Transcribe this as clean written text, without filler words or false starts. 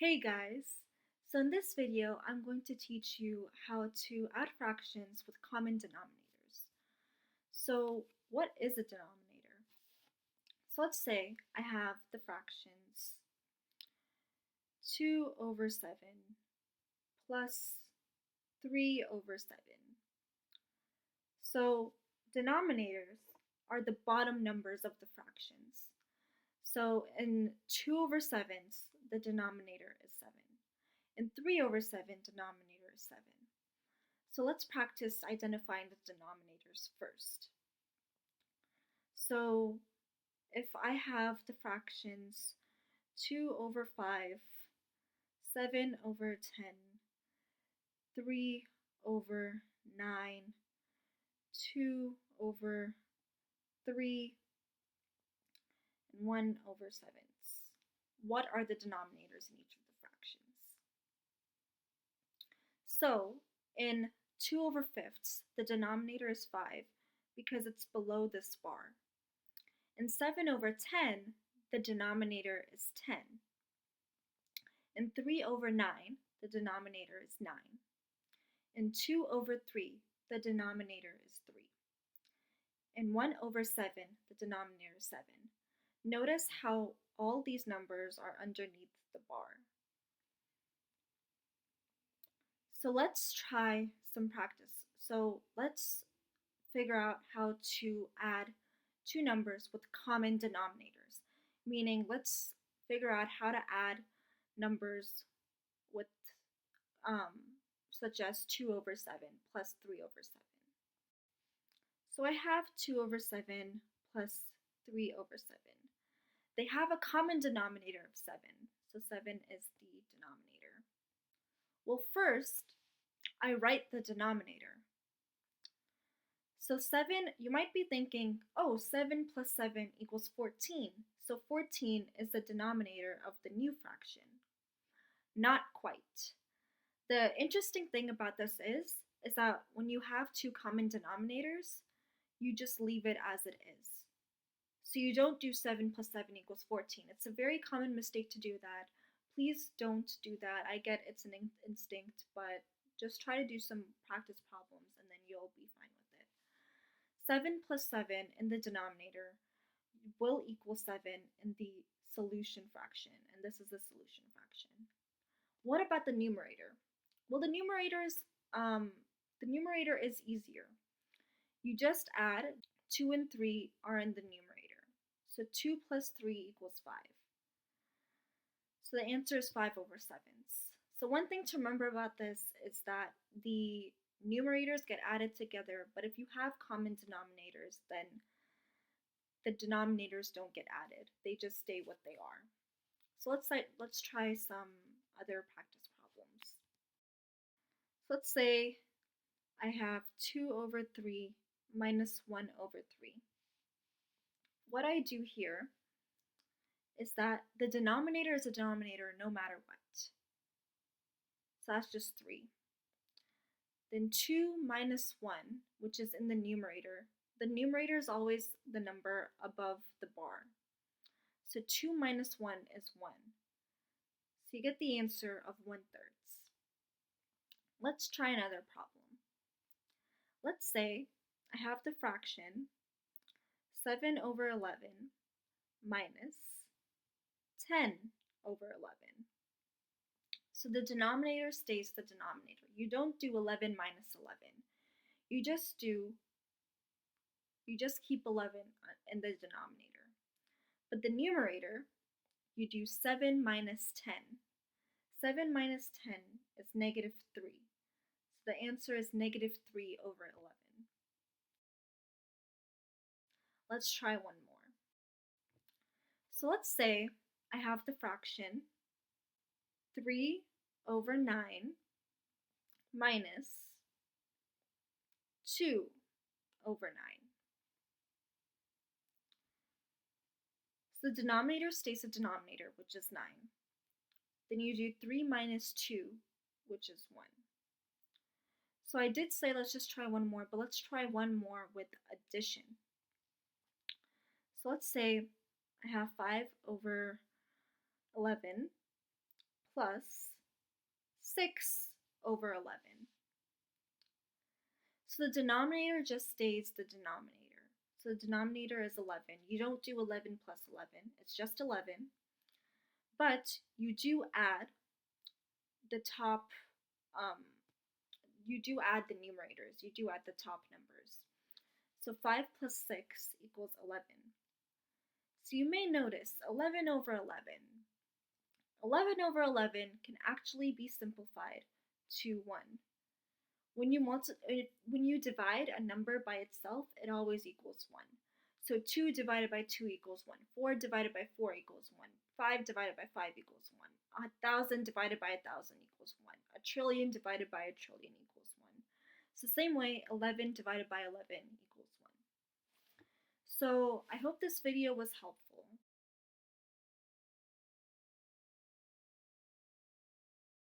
Hey guys! So in this video, I'm going to teach you how to add fractions with common denominators. So what is a denominator? So let's say I have the fractions 2 over 7 plus 3 over 7. So denominators are the bottom numbers of the fractions. So in 2 over 7s, the denominator is 7. In 3 over 7, denominator is 7. So let's practice identifying the denominators first. So if I have the fractions 2 over 5, 7 over 10, 3 over 9, 2 over 3, and 1 over 7ths, what are the denominators in each of the fractions? So in 2 over 5ths, the denominator is 5 because it's below this bar. In 7 over 10, the denominator is 10. In 3 over 9, the denominator is 9. In 2 over 3, the denominator is 3. In 1 over 7, the denominator is 7. Notice how all these numbers are underneath the bar. So let's try some practice. So let's figure out how to add two numbers with common denominators, meaning let's figure out how to add numbers with such as 2 over 7 plus 3 over 7. So I have 2 over 7 plus 3 over 7. They have a common denominator of 7, so 7 is the denominator. Well, first, I write the denominator. So 7, you might be thinking, oh, 7 plus 7 equals 14. So 14 is the denominator of the new fraction. Not quite. The interesting thing about this is that when you have two common denominators, you just leave it as it is. So you don't do 7 plus 7 equals 14. It's a very common mistake to do that. Please don't do that. I get it's an instinct, but just try to do some practice problems and then you'll be fine with it. 7 plus 7 in the denominator will equal 7 in the solution fraction, and this is the solution fraction. What about the numerator? Well, the numerator is easier. You just add 2 and 3 are in the numerator. So 2 plus 3 equals 5. So the answer is 5 over 7ths. So one thing to remember about this is that the numerators get added together, but if you have common denominators, then the denominators don't get added. They just stay what they are. So let's try some other practice problems. So let's say I have 2 over 3 minus 1 over 3. What I do here is that the denominator is a denominator no matter what. So that's just 3. Then 2 minus 1, which is in the numerator is always the number above the bar. So 2 minus 1 is 1. So you get the answer of 1/3. Let's try another problem. Let's say I have the fraction 7 over 11 minus 10 over 11. So the denominator stays the denominator. You don't do 11 minus 11. You just keep 11 in the denominator. But the numerator, you do 7 minus 10. 7 minus 10 is negative 3. So the answer is negative 3 over 11. Let's try one more. So let's say I have the fraction 3 over 9 minus 2 over 9. So the denominator stays the denominator, which is 9. Then you do 3 minus 2, which is 1. So I did say let's just try one more, but let's try one more with addition. So let's say I have 5 over 11 plus 6 over 11. So the denominator just stays the denominator. So the denominator is 11. You don't do 11 plus 11. It's just 11. But you do add the top, you do add the numerators. You do add the top numbers. So 5 plus 6 equals 11. So you may notice 11 over 11. 11 over 11 can actually be simplified to 1. When you divide a number by itself, it always equals 1. So 2 divided by 2 equals 1. 4 divided by 4 equals 1. 5 divided by 5 equals 1. 1,000 divided by 1,000 equals 1. A trillion divided by a trillion equals 1. So same way, 11 divided by 11 equals 1. So I hope this video was helpful.